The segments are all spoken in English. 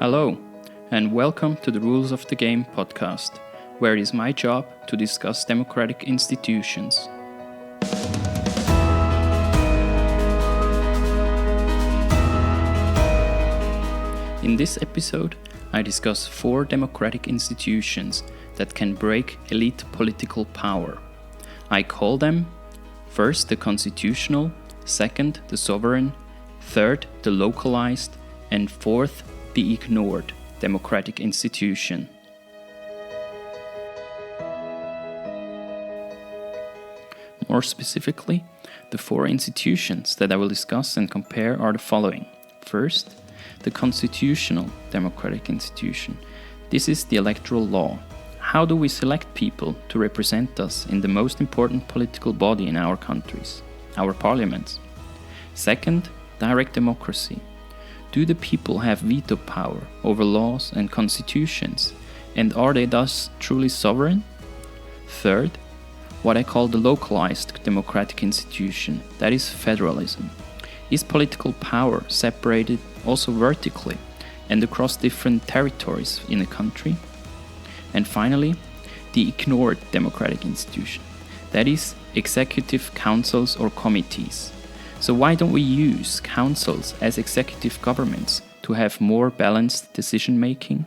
Hello, and welcome to the Rules of the Game podcast, where it is my job to discuss democratic institutions. In this episode, I discuss 4 democratic institutions that can break elite political power. I call them: first, the constitutional; second, the sovereign; third, the localized; and fourth, the ignored democratic institution. More specifically, the 4 institutions that I will discuss and compare are the following. First, the constitutional democratic institution. This is the electoral law. How do we select people to represent us in the most important political body in our countries, our parliaments? Second, direct democracy. Do the people have veto power over laws and constitutions, and are they thus truly sovereign? Third, what I call the localized democratic institution, that is federalism. Is political power separated also vertically and across different territories in a country? And finally, the ignored democratic institution, that is executive councils or committees. So why don't we use councils as executive governments to have more balanced decision making?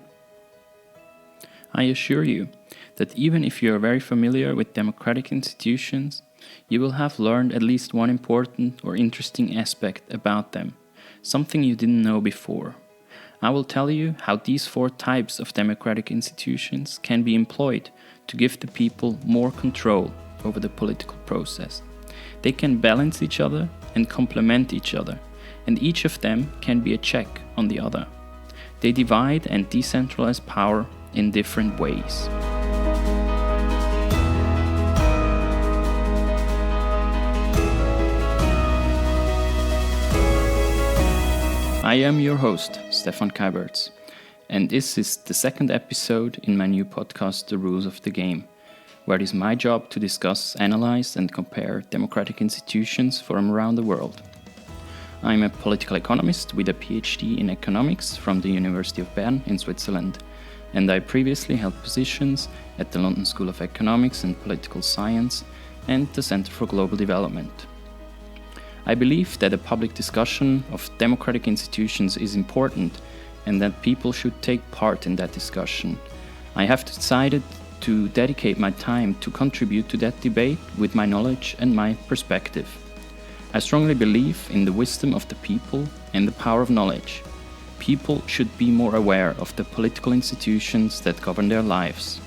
I assure you that even if you are very familiar with democratic institutions, you will have learned at least one important or interesting aspect about them, something you didn't know before. I will tell you how these 4 types of democratic institutions can be employed to give the people more control over the political process. They can balance each other and complement each other, and each of them can be a check on the other. They divide and decentralize power in different ways. I am your host, Stefan Keiberts, and this is the 2nd episode in my new podcast, The Rules of the Game, where it is my job to discuss, analyze, and compare democratic institutions from around the world. I'm a political economist with a PhD in economics from the University of Bern in Switzerland, and I previously held positions at the London School of Economics and Political Science and the Centre for Global Development. I believe that a public discussion of democratic institutions is important and that people should take part in that discussion. I have decided to dedicate my time to contribute to that debate with my knowledge and my perspective. I strongly believe in the wisdom of the people and the power of knowledge. People should be more aware of the political institutions that govern their lives.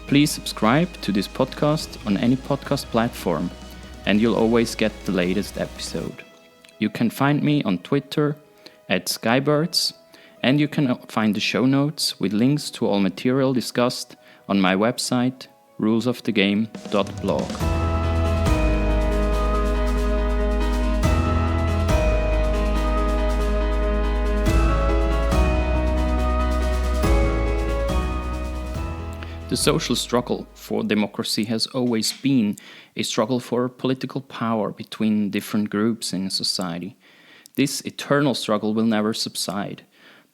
Please subscribe to this podcast on any podcast platform, and you'll always get the latest episode. You can find me on Twitter @skybirds, and you can find the show notes with links to all material discussed on my website, rulesofthegame.blog. The social struggle for democracy has always been a struggle for political power between different groups in society. This eternal struggle will never subside.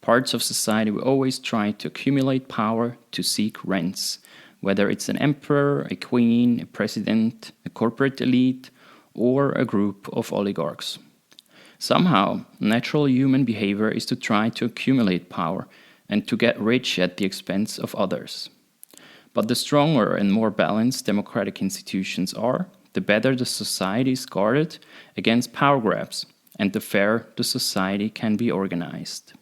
Parts of society will always try to accumulate power to seek rents, whether it's an emperor, a queen, a president, a corporate elite, or a group of oligarchs. Somehow, natural human behavior is to try to accumulate power and to get rich at the expense of others. But the stronger and more balanced democratic institutions are, the better the society is guarded against power grabs, and the fairer the society can be organized.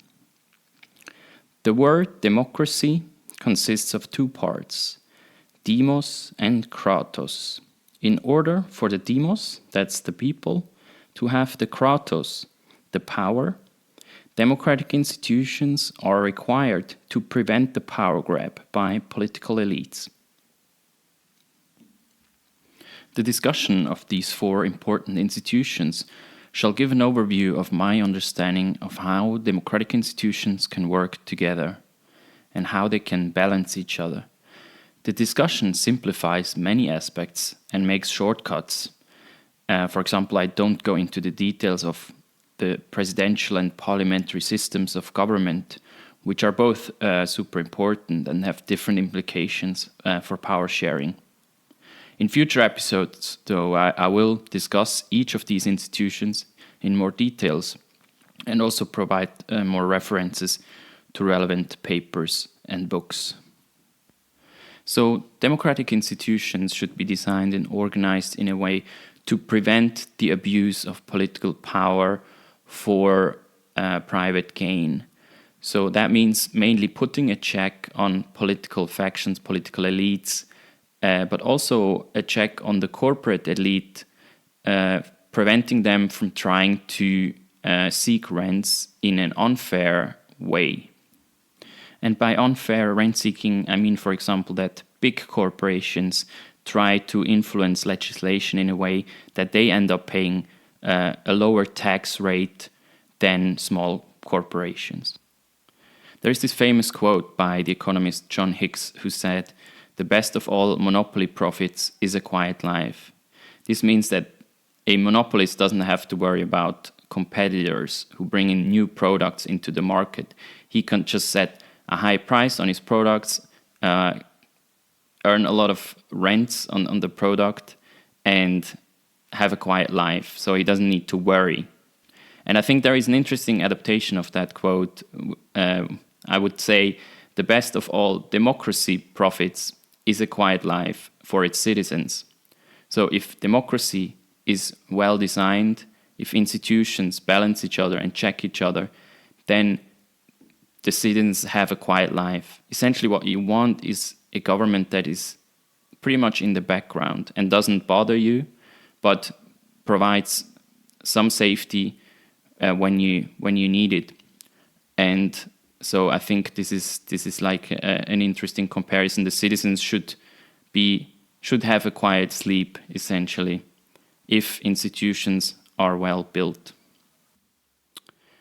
The word democracy consists of 2 parts, demos and kratos. In order for the demos, that's the people, to have the kratos, the power, democratic institutions are required to prevent the power grab by political elites. The discussion of these 4 important institutions shall give an overview of my understanding of how democratic institutions can work together and how they can balance each other. The discussion simplifies many aspects and makes shortcuts. For example, I don't go into the details of the presidential and parliamentary systems of government which are both super important and have different implications for power sharing. In future episodes, though, I will discuss each of these institutions in more details and also provide more references to relevant papers and books. So, democratic institutions should be designed and organized in a way to prevent the abuse of political power for private gain. So that means mainly putting a check on political factions, political elites, but also a check on the corporate elite, preventing them from trying to seek rents in an unfair way. And by unfair rent seeking, I mean, for example, that big corporations try to influence legislation in a way that they end up paying a lower tax rate than small corporations. There is this famous quote by the economist John Hicks who said, "The best of all monopoly profits is a quiet life." This means that a monopolist doesn't have to worry about competitors who bring in new products into the market. He can just set a high price on his products, earn a lot of rents on the product, and have a quiet life. So he doesn't need to worry. And I think there is an interesting adaptation of that quote. I would say the best of all democracy profits is a quiet life for its citizens. So if democracy is well designed, if institutions balance each other and check each other, then the citizens have a quiet life. Essentially what you want is a government that is pretty much in the background and doesn't bother you, but provides some safety when you need it. And so I think this is like an interesting comparison. The citizens should have a quiet sleep, essentially, if institutions are well built.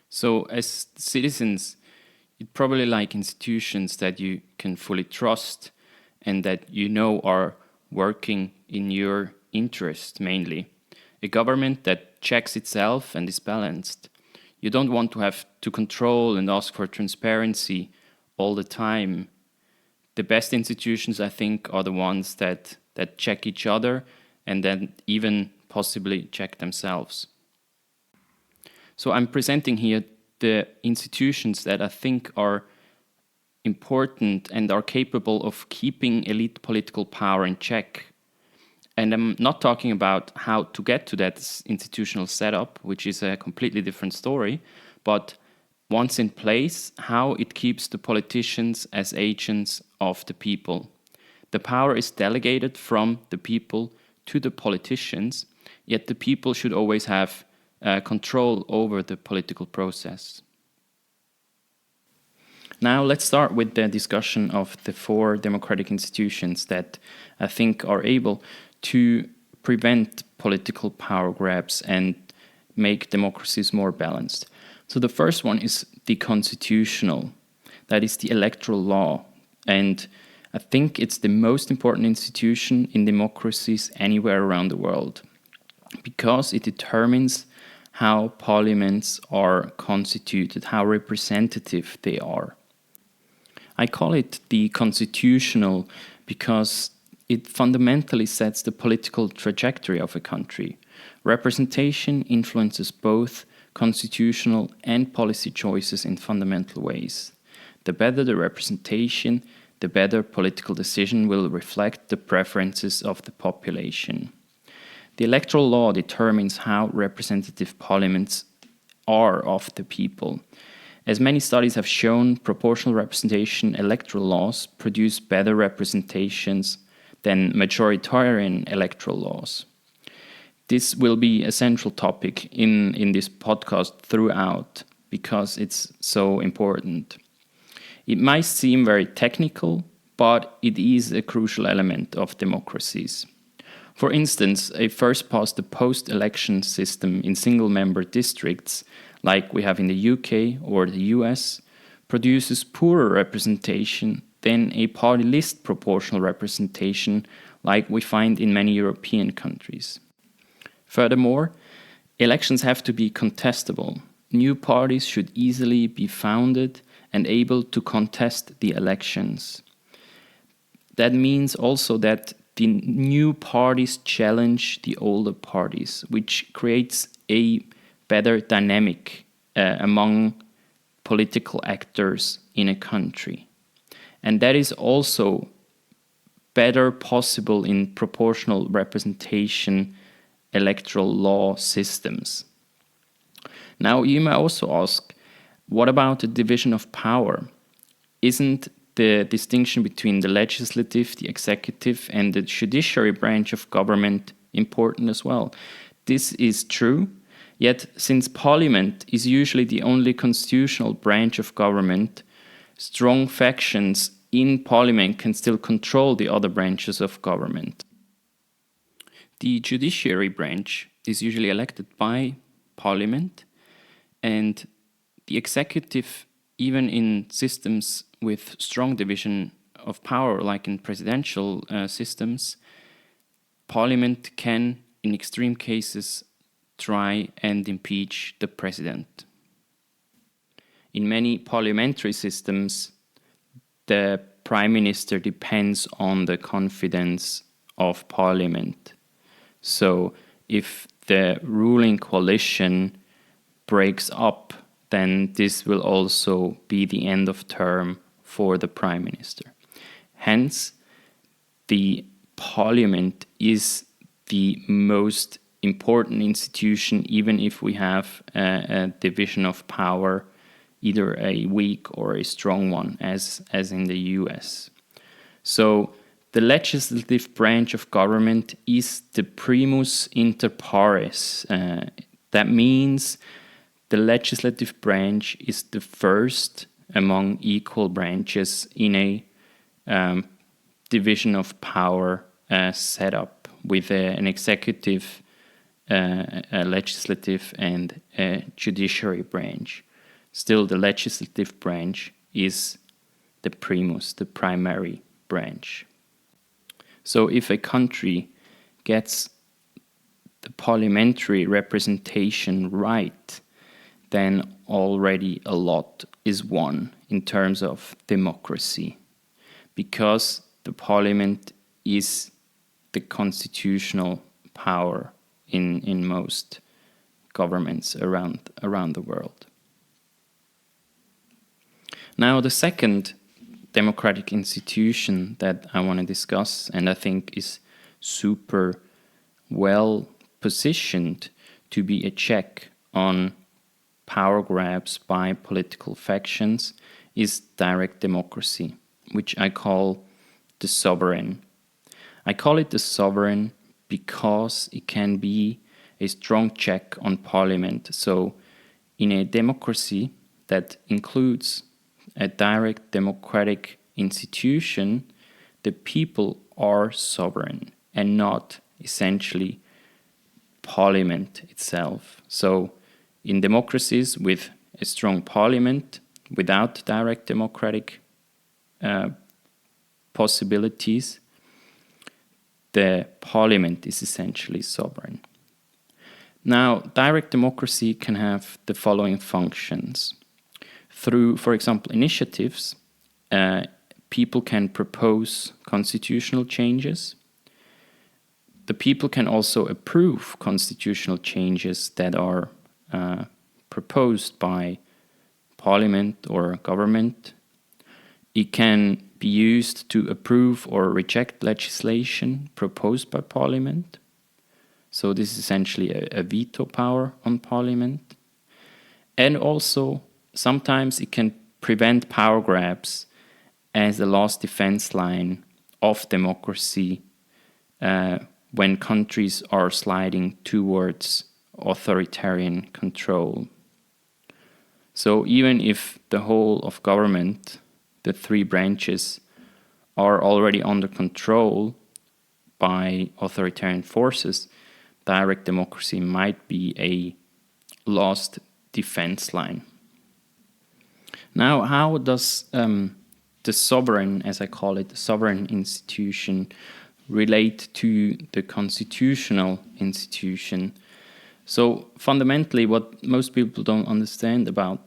So as citizens, you'd probably like institutions that you can fully trust and that you know are working in your interest mainly. A government that checks itself and is balanced. You don't want to have to control and ask for transparency all the time. The best institutions, I think, are the ones that check each other and then even possibly check themselves. So I'm presenting here the institutions that I think are important and are capable of keeping elite political power in check. And I'm not talking about how to get to that institutional setup, which is a completely different story, but once in place, how it keeps the politicians as agents of the people. The power is delegated from the people to the politicians, yet the people should always have control over the political process. Now let's start with the discussion of the 4 democratic institutions that I think are able to prevent political power grabs and make democracies more balanced. So the first one is the constitutional, that is the electoral law. And I think it's the most important institution in democracies anywhere around the world because it determines how parliaments are constituted, how representative they are. I call it the constitutional because it fundamentally sets the political trajectory of a country. Representation influences both constitutional and policy choices in fundamental ways. The better the representation, the better political decision will reflect the preferences of the population. The electoral law determines how representative parliaments are of the people. As many studies have shown, proportional representation electoral laws produce better representations than majoritarian electoral laws. This will be a central topic in this podcast throughout because it's so important. It might seem very technical, but it is a crucial element of democracies. For instance, a first-past-the-post election system in single-member districts, like we have in the UK or the US, produces poorer representation than a party list proportional representation like we find in many European countries. Furthermore, elections have to be contestable. New parties should easily be founded and able to contest the elections. That means also that the new parties challenge the older parties, which creates a better dynamic among political actors in a country. And that is also better possible in proportional representation electoral law systems. Now, you may also ask, what about the division of power? Isn't the distinction between the legislative, the executive, and the judiciary branch of government important as well? This is true, yet since parliament is usually the only constitutional branch of government, strong factions in parliament can still control the other branches of government. The judiciary branch is usually elected by parliament, and the executive, even in systems with strong division of power, like in presidential systems, parliament can, in extreme cases, try and impeach the president. In many parliamentary systems, the prime minister depends on the confidence of parliament. So if the ruling coalition breaks up, then this will also be the end of term for the prime minister. Hence, the parliament is the most important institution, even if we have a division of power, either a weak or a strong one, as in the US. So the legislative branch of government is the primus inter pares. That means the legislative branch is the first among equal branches in a division of power setup with an executive, a legislative, and a judiciary branch. Still, the legislative branch is the primus, the primary branch. So if a country gets the parliamentary representation right, then already a lot is won in terms of democracy, because the parliament is the constitutional power in most governments around the world. Now, the second democratic institution that I want to discuss, and I think is super well positioned to be a check on power grabs by political factions, is direct democracy, which I call the sovereign. I call it the sovereign because it can be a strong check on parliament. So in a democracy that includes a direct democratic institution, the people are sovereign and not essentially parliament itself. So in democracies with a strong parliament, without direct democratic possibilities, the parliament is essentially sovereign. Now, direct democracy can have the following functions. Through, for example, initiatives, people can propose constitutional changes. The people can also approve constitutional changes that are proposed by parliament or government. It can be used to approve or reject legislation proposed by parliament. So this is essentially a veto power on parliament. And also, sometimes it can prevent power grabs as a last defense line of democracy when countries are sliding towards authoritarian control. So even if the whole of government, the three branches, are already under control by authoritarian forces, direct democracy might be a last defense line. Now, how does the sovereign, as I call it, the sovereign institution, relate to the constitutional institution? So fundamentally, what most people don't understand about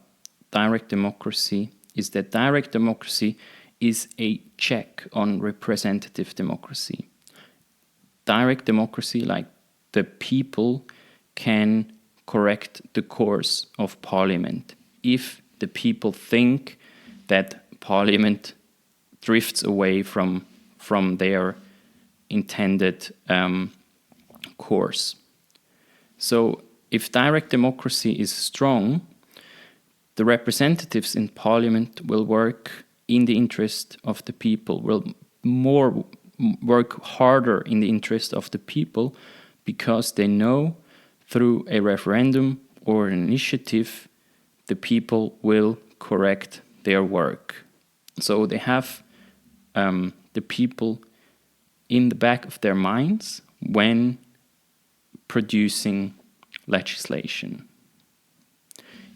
direct democracy is that direct democracy is a check on representative democracy. Direct democracy, like the people can correct the course of parliament if the people think that parliament drifts away from their intended course. So if direct democracy is strong, the representatives in parliament will work in the interest of the people, will work harder in the interest of the people, because they know through a referendum or an initiative the people will correct their work. So they have the people in the back of their minds when producing legislation.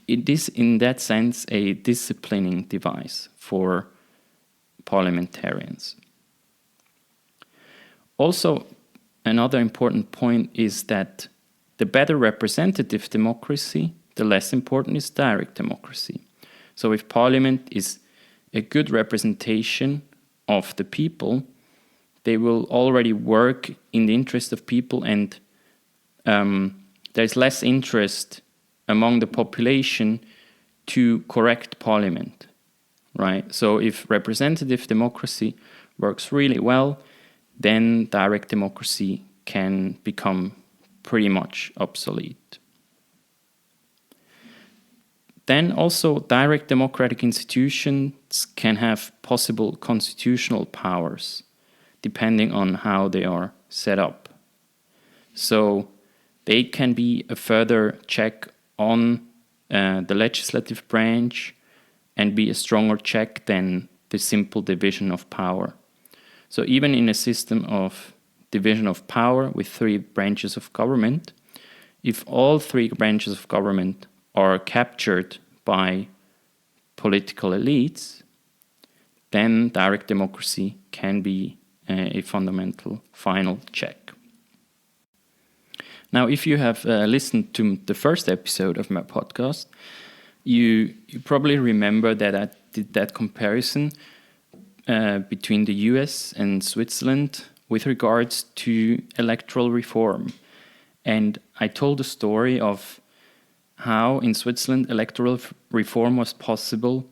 It is, in that sense, a disciplining device for parliamentarians. Also, another important point is that the better representative democracy, the less important is direct democracy. So if parliament is a good representation of the people, they will already work in the interest of people, and there's less interest among the population to correct parliament, right? So if representative democracy works really well, then direct democracy can become pretty much obsolete. Then also direct democratic institutions can have possible constitutional powers depending on how they are set up. So they can be a further check on the legislative branch and be a stronger check than the simple division of power. So even in a system of division of power with 3 branches of government, if all 3 branches of government are captured by political elites, then direct democracy can be a fundamental final check. Now, if you have listened to the first episode of my podcast, you probably remember that I did that comparison between the US and Switzerland with regards to electoral reform. And I told the story of how in Switzerland electoral reform was possible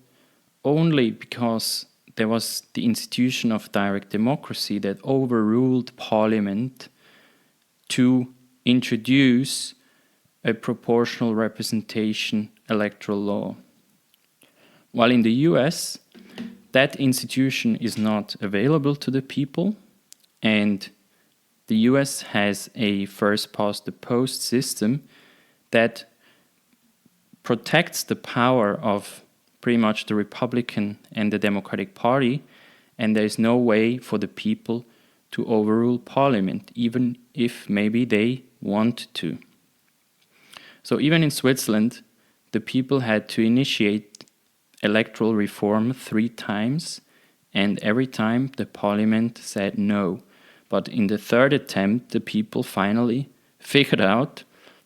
only because there was the institution of direct democracy that overruled parliament to introduce a proportional representation electoral law. While in the US, that institution is not available to the people, and the US has a first-past-the-post system that protects the power of pretty much the Republican and the Democratic Party, and there is no way for the people to overrule parliament, even if maybe they want to. So even in Switzerland, the people had to initiate electoral reform 3 times, and every time the parliament said no. But in the 3rd attempt, the people finally figured out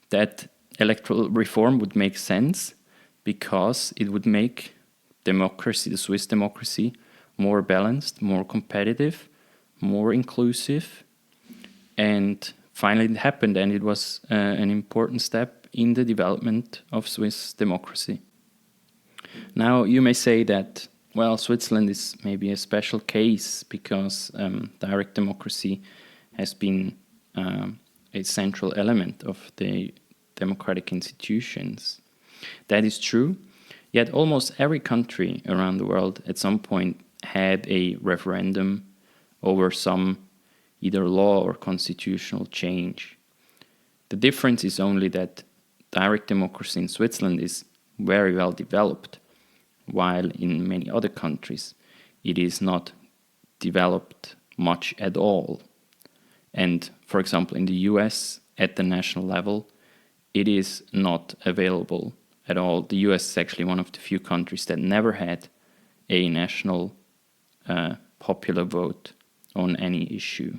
that electoral reform would make sense because it would make democracy, the Swiss democracy, more balanced, more competitive, more inclusive. And finally it happened, and it was an important step in the development of Swiss democracy. Now you may say that, well, Switzerland is maybe a special case because direct democracy has been a central element of the democratic institutions. That is true, yet almost every country around the world at some point had a referendum over some either law or constitutional change. The difference is only that direct democracy in Switzerland is very well developed, while in many other countries it is not developed much at all. And for example, in the US, at the national level, it is not available at all. The US is actually one of the few countries that never had a national popular vote on any issue.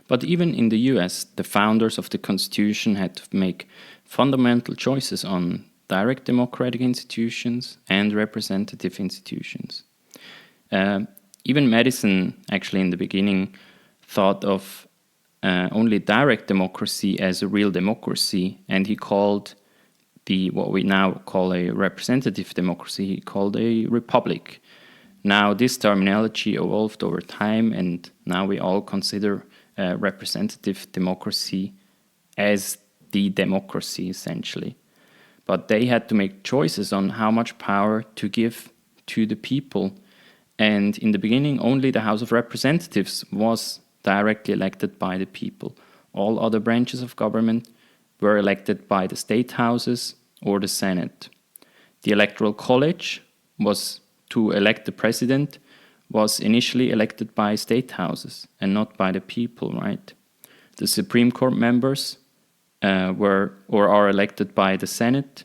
But even in the US, the founders of the Constitution had to make fundamental choices on direct democratic institutions and representative institutions. Even Madison, actually in the beginning, thought of only direct democracy as a real democracy, and he called what we now call a representative democracy, he called a republic. Now this terminology evolved over time, and now we all consider representative democracy as the democracy essentially. But they had to make choices on how much power to give to the people. And in the beginning, only the House of Representatives was directly elected by the people. All other branches of government were elected by the state houses or the Senate. The Electoral College was to elect the president, was initially elected by state houses and not by the people, right? The Supreme Court members are elected by the Senate,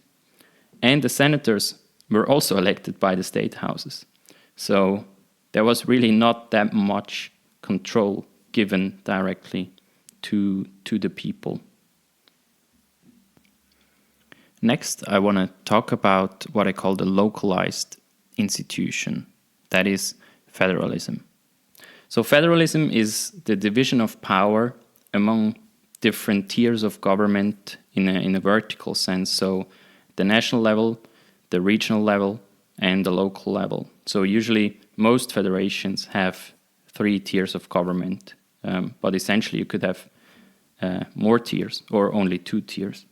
and the senators were also elected by the state houses. So there was really not that much control given directly to the people. Next, I want to talk about what I call the localized institution, that is federalism. So federalism is the division of power among different tiers of government in a vertical sense. So the national level, the regional level, and the local level. So usually most federations have 3 tiers of government, but essentially you could have more tiers or only 2 tiers.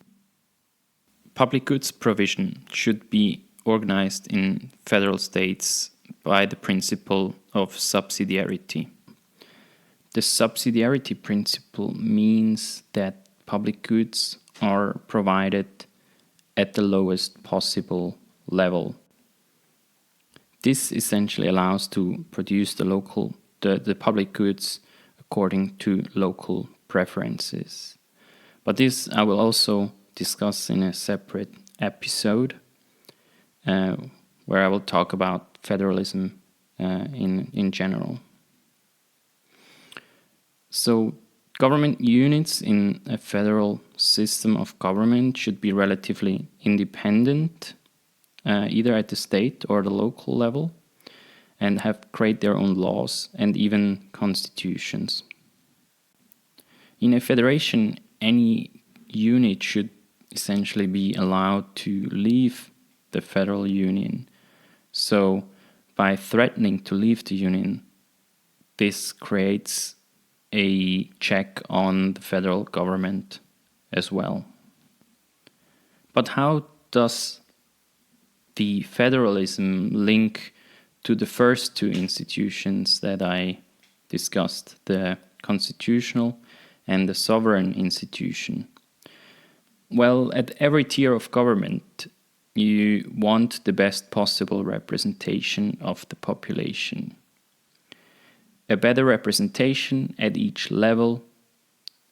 Public goods provision should be organized in federal states by the principle of subsidiarity. The subsidiarity principle means that public goods are provided at the lowest possible level. This essentially allows to produce the public goods according to local preferences. But this I will also discuss in a separate episode where I will talk about federalism in general. So government units in a federal system of government should be relatively independent, either at the state or the local level, and create their own laws and even constitutions. In a federation, any unit should essentially be allowed to leave the federal union. So by threatening to leave the union, this creates a check on the federal government as well. But how does the federalism link to the first 2 institutions that I discussed, the constitutional and the sovereign institution? Well, at every tier of government, you want the best possible representation of the population. A better representation at each level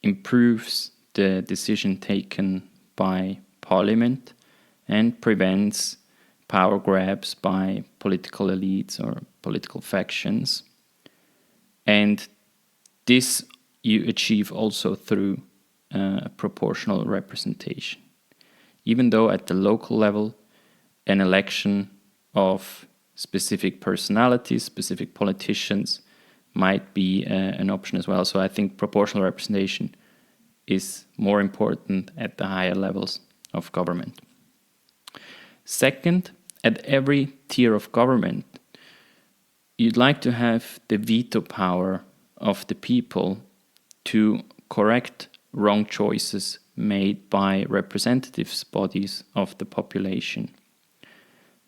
improves the decision taken by parliament and prevents power grabs by political elites or political factions. And this you achieve also through proportional representation. Even though at the local level, an election of specific personalities, specific politicians, might be an option as well. So I think proportional representation is more important at the higher levels of government. Second, at every tier of government, you'd like to have the veto power of the people to correct wrong choices made by representatives bodies of the population.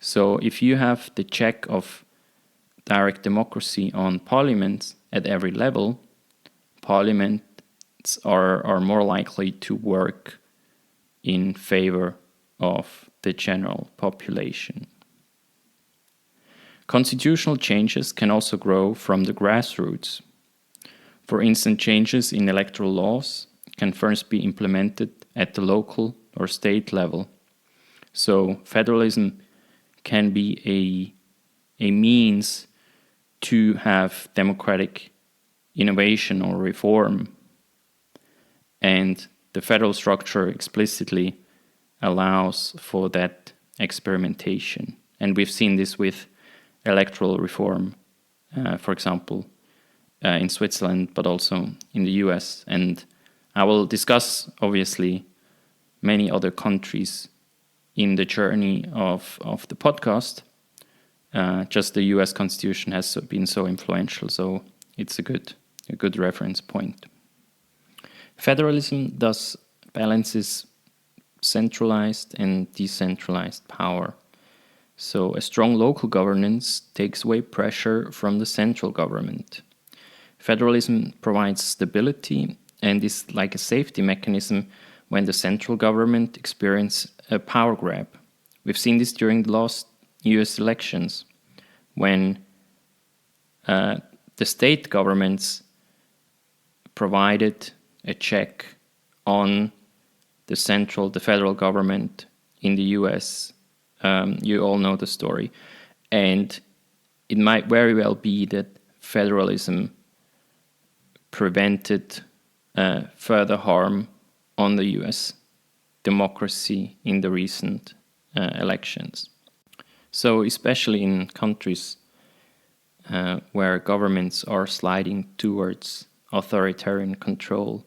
So if you have the check of direct democracy on parliaments at every level, parliaments are more likely to work in favor of the general population. Constitutional changes can also grow from the grassroots. For instance, changes in electoral laws can first be implemented at the local or state level. So federalism can be a means to have democratic innovation or reform. And the federal structure explicitly allows for that experimentation. And we've seen this with electoral reform, for example, in Switzerland, but also in the US. And I will discuss, obviously, many other countries in the journey of the podcast. Just the US Constitution has been so influential, so it's a good reference point. Federalism thus balances centralized and decentralized power. So a strong local governance takes away pressure from the central government. Federalism provides stability and is like a safety mechanism when the central government experiences a power grab. We've seen this during the last US elections, when the state governments provided a check on the federal government in the US. You all know the story. And it might very well be that federalism prevented further harm on the US democracy in the recent elections. So especially in countries where governments are sliding towards authoritarian control,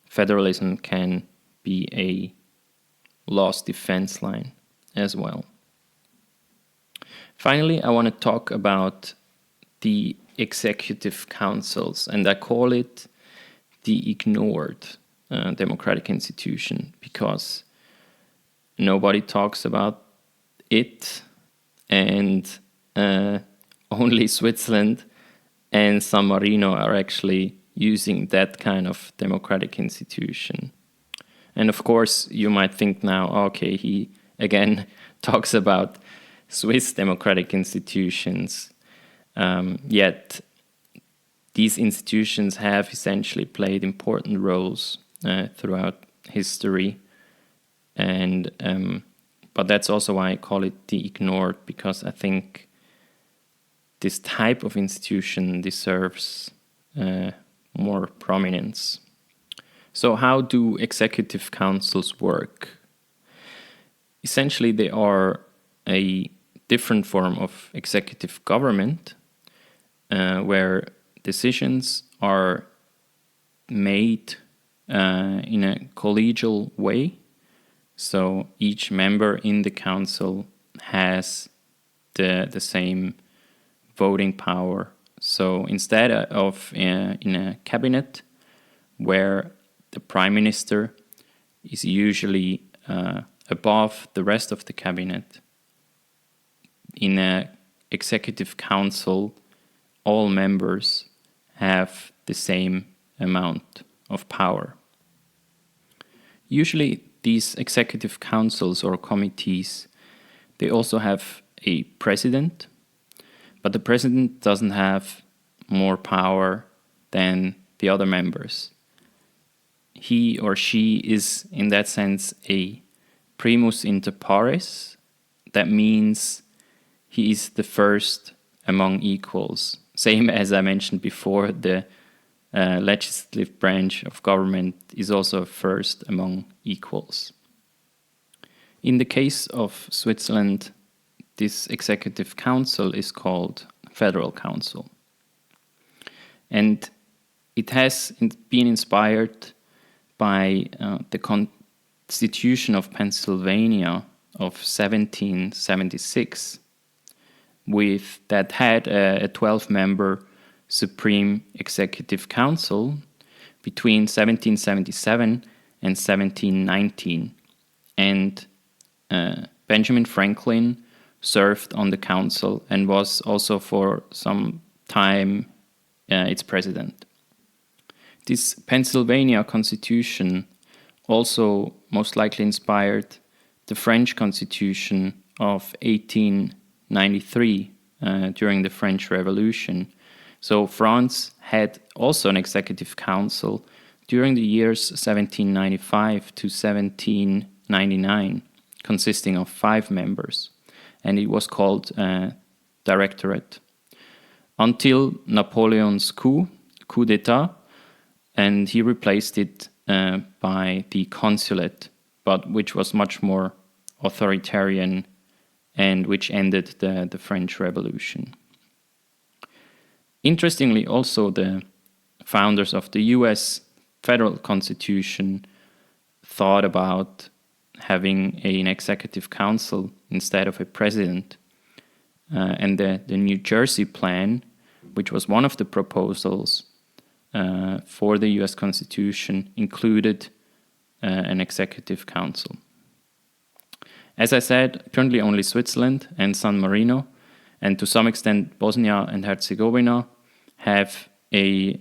federalism can be a last defense line as well. Finally, I want to talk about the executive councils, and I call it the ignored democratic institution because nobody talks about it, and only Switzerland and San Marino are actually using that kind of democratic institution. And of course, you might think now, okay, he again talks about Swiss democratic institutions, yet these institutions have essentially played important roles throughout history, and but that's also why I call it the ignored, because I think this type of institution deserves more prominence. So how do executive councils work? Essentially, they are a different form of executive government where decisions are made in a collegial way. So each member in the council has the same voting power. So instead of in a cabinet where the prime minister is usually above the rest of the cabinet, in an executive council, all members have the same amount of power. Usually these executive councils or committees, they also have a president, but the president doesn't have more power than the other members. He or she is, in that sense, a primus inter pares. That means he is the first among equals. Same as I mentioned before, the legislative branch of government is also first among equals. In the case of Switzerland, this executive council is called Federal Council. And it has been inspired by the Constitution of Pennsylvania of 1776, that had a 12-member Supreme Executive Council between 1777 and 1719. And Benjamin Franklin served on the council and was also for some time its president. This Pennsylvania Constitution also most likely inspired the French Constitution of 1893 during the French Revolution. So France had also an executive council during the years 1795 to 1799, consisting of 5 members, and it was called Directorate. Until Napoleon's coup d'etat, and he replaced it by the consulate, but which was much more authoritarian and which ended the French Revolution. Interestingly, also the founders of the US federal constitution thought about having an executive council instead of a president. And the New Jersey plan, which was one of the proposals for the US Constitution, included an executive council. As I said, currently only Switzerland and San Marino, and to some extent Bosnia and Herzegovina, have a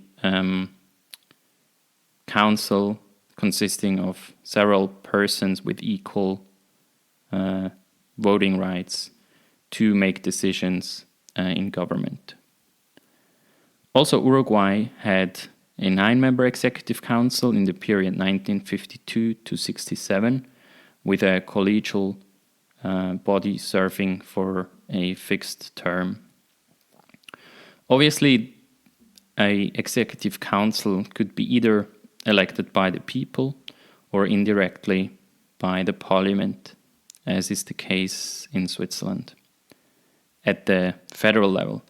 council consisting of several persons with equal voting rights to make decisions in government. Also, Uruguay had a 9-member executive council in the period 1952 to 67, with a collegial body serving for a fixed term. Obviously, an executive council could be either elected by the people or indirectly by the parliament, as is the case in Switzerland. At the federal level,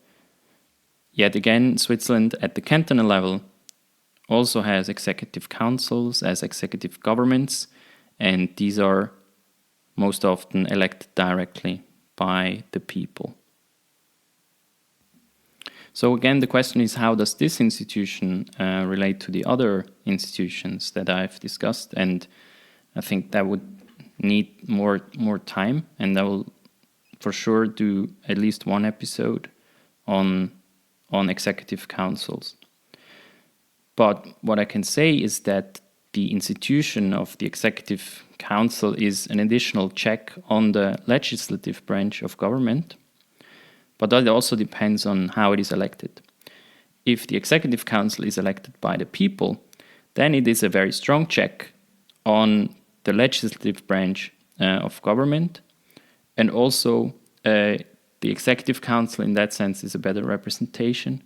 yet again, Switzerland at the cantonal level also has executive councils as executive governments, and these are most often elected directly by the people. So again, the question is, how does this institution relate to the other institutions that I've discussed? And I think that would need more time, and I will for sure do at least one episode on executive councils. But what I can say is that the institution of the executive council is an additional check on the legislative branch of government, but that also depends on how it is elected. If the executive council is elected by the people, then it is a very strong check on the legislative branch of government, and also the executive council in that sense is a better representation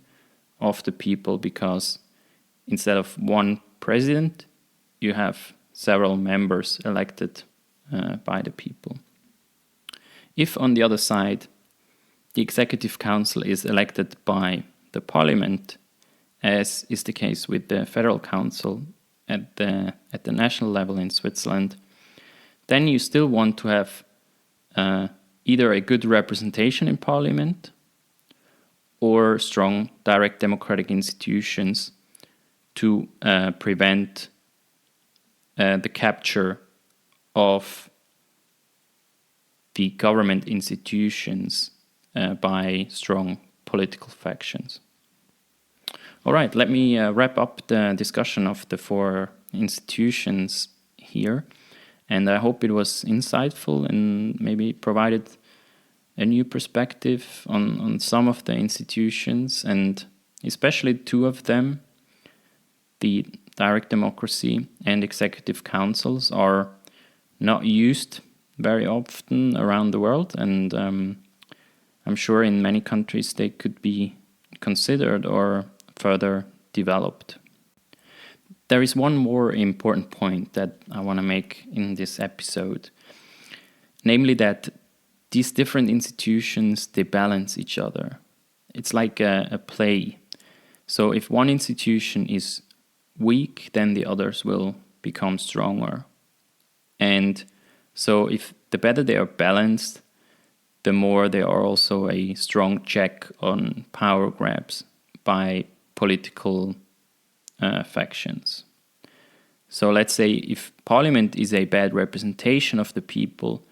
of the people, because instead of one president, you have several members elected by the people. If, on the other side, the executive council is elected by the parliament, as is the case with the federal council at the national level in Switzerland, then you still want to have either a good representation in parliament or strong direct democratic institutions to prevent the capture of the government institutions by strong political factions. All right, let me wrap up the discussion of the 4 institutions here, and I hope it was insightful and maybe provided a new perspective on some of the institutions, and especially 2 of them, the direct democracy and executive councils, are not used very often around the world, and I'm sure in many countries they could be considered or further developed. There is one more important point that I want to make in this episode, namely that these different institutions, they balance each other. It's like a play. So if one institution is weak, then the others will become stronger. And so if the better they are balanced, the more they are also a strong check on power grabs by political factions. So let's say if parliament is a bad representation of the people,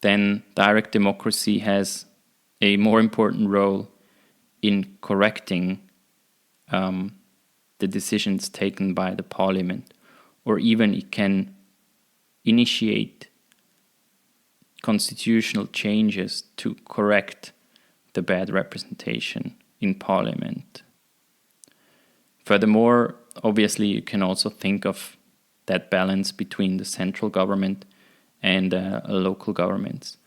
then direct democracy has a more important role in correcting the decisions taken by the parliament, or even it can initiate constitutional changes to correct the bad representation in parliament. Furthermore, obviously, you can also think of that balance between the central government and local governments.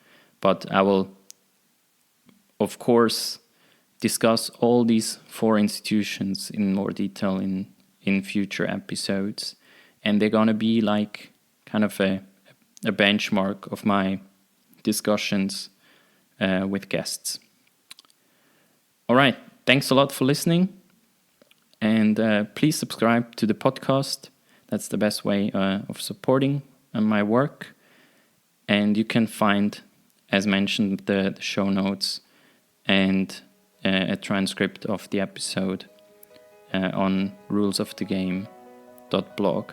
But I will, of course, discuss all these 4 institutions in more detail in future episodes. And they're going to be like kind of a a benchmark of my discussions with guests. All right, thanks a lot for listening, and please subscribe to the podcast. That's the best way of supporting my work. And you can find, as mentioned, the show notes and a transcript of the episode on rulesofthegame.blog.